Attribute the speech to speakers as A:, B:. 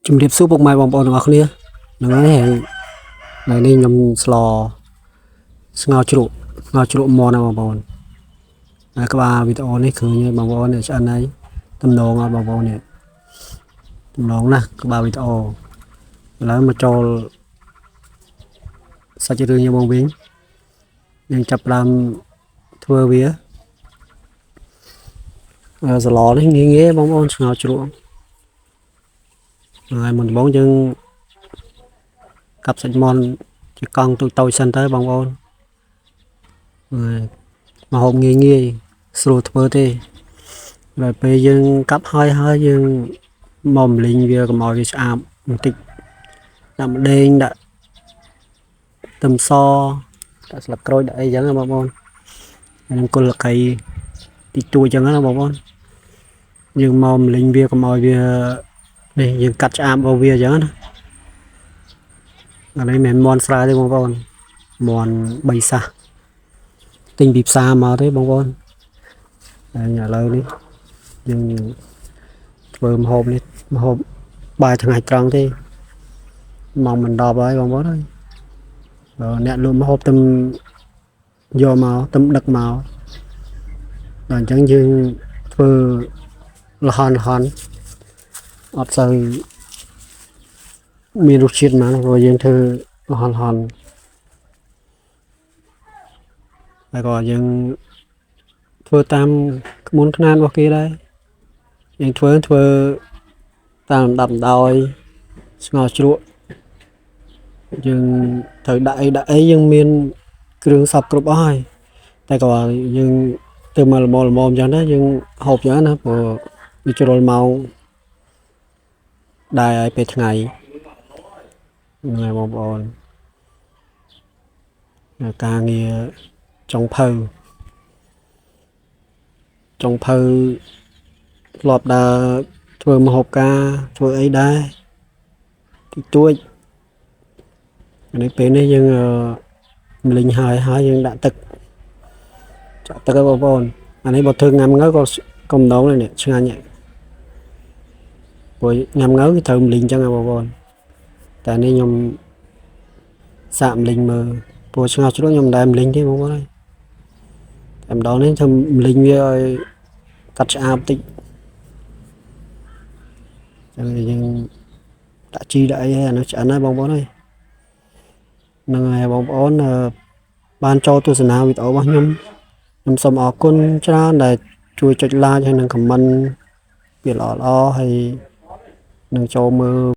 A: ជំរាបសួរពុកម៉ែបងប្អូនទាំងអស់គ្នាហ្នឹងហើយថ្ងៃនេះខ្ញុំស្លស្ងោរជ្រក់មាន់ណាបងប្អូនហើយក្បាលវីដេអូនេះឃើញហើយបងប្អូននេះឆ្អិនហើយតំណងអត់បងប្អូននេះតំណងណាស់ក្បាលវីដេអូឥឡូវមកចូលសាច់រឿងយើងមកវិញយើងចាប់ផ្ដើមធ្វើវាសឡនេះងាយបងប្អូនស្ងោរជ្រក់ហើយមុនដំបូងយើងកាប់សាច់មាន់ជាកង់តូចសិនទៅបងប្អូនមកហូបងាយស្រួលធ្វើទេដល់ពេលយើងកាប់ហើយយើងមកម្លីងវាកុំឲ្យវាស្អាតបន្តិចដាក់ម្ដេងដាក់ខ្ទឹមសដាក់ស្លឹកក្រូចដាក់អីចឹងណាបងប្អូនហើយនឹងគល់កៃតិចតួចចឹងណាបងប្អូនយើងមកម្លីងវាកុំឲ្យវានេះយើងកាត់ឆ្អាបរបស់វាចឹងណាអានេះមិនមែនមាន់ស្រាទេបងប្អូនមាន់បីសាសទិញពីផ្សារមកទេបងប្អូនហើយឥឡូវនេះយើងធ្វើម្ហូបនេះម្ហូបបាយថ្ងៃត្រង់ទេម៉ោងមិន10ហើយបងប្អូនហើយអ្នកលក់ម្ហូបទៅយកមកទៅដឹកមកដល់អញ្ចឹងយើងធ្វើលហនអត់សូវមានរសជាតិណាព្រោះយើងធ្វើលហនហើយក៏យើងធ្វើតាមក្បួនខ្នាតរបស់គេដែរយើងធ្វើតាមលំដាប់ដោយស្ងោរជ្រក់យើងត្រូវដាក់អីយើងមានគ្រឿងសពគ្រប់អស់ហើយតែក៏យើងទៅមកល្មមអញ្ចឹងណាយើងហូបចឹងណាព្រោះវាជ្រុលម៉ោងដែរហើយពេលថ្ងៃហ្នឹងហើយបងប្អូនការងារចុងភៅធ្លាប់ដើរធ្វើម្ហូបការធ្វើអីដែរតិចតួចនេះពេលនេះយើងម្លីងហើយយើងដាក់ទឹកចាក់ទឹកឲ្យបងប្អូនអានេះបើធ្វើញ៉ាំងើក៏កំដងនេះឆ្ងាញ់ហ្នឹងព្រោះញ៉ាំងើគឺត្រូវម្លីងចឹងហ៎បងប្អូនតែនេះខ្ញុំសាកម្លីងមើលព្រោះស្ងោរជ្រក់ខ្ញុំមិនដែលម្លីងទេបងប្អូនហើយតែម្ដងនេះធ្វើម្លីងវាឲ្យកាត់ឆ្អាបតិចចឹងយើងដាក់ជីដាក់អីហើយអានោះឆ្អិនហើយបងប្អូនហើយហ្នឹងហើយបងប្អូនបានចូលទស្សនាវីដេអូរបស់ខ្ញុំសូមអរគុណច្រើនដែលជួយចុច like ហើយនិង comment ពាក្យល្អៗហើយនឹងចូលមើល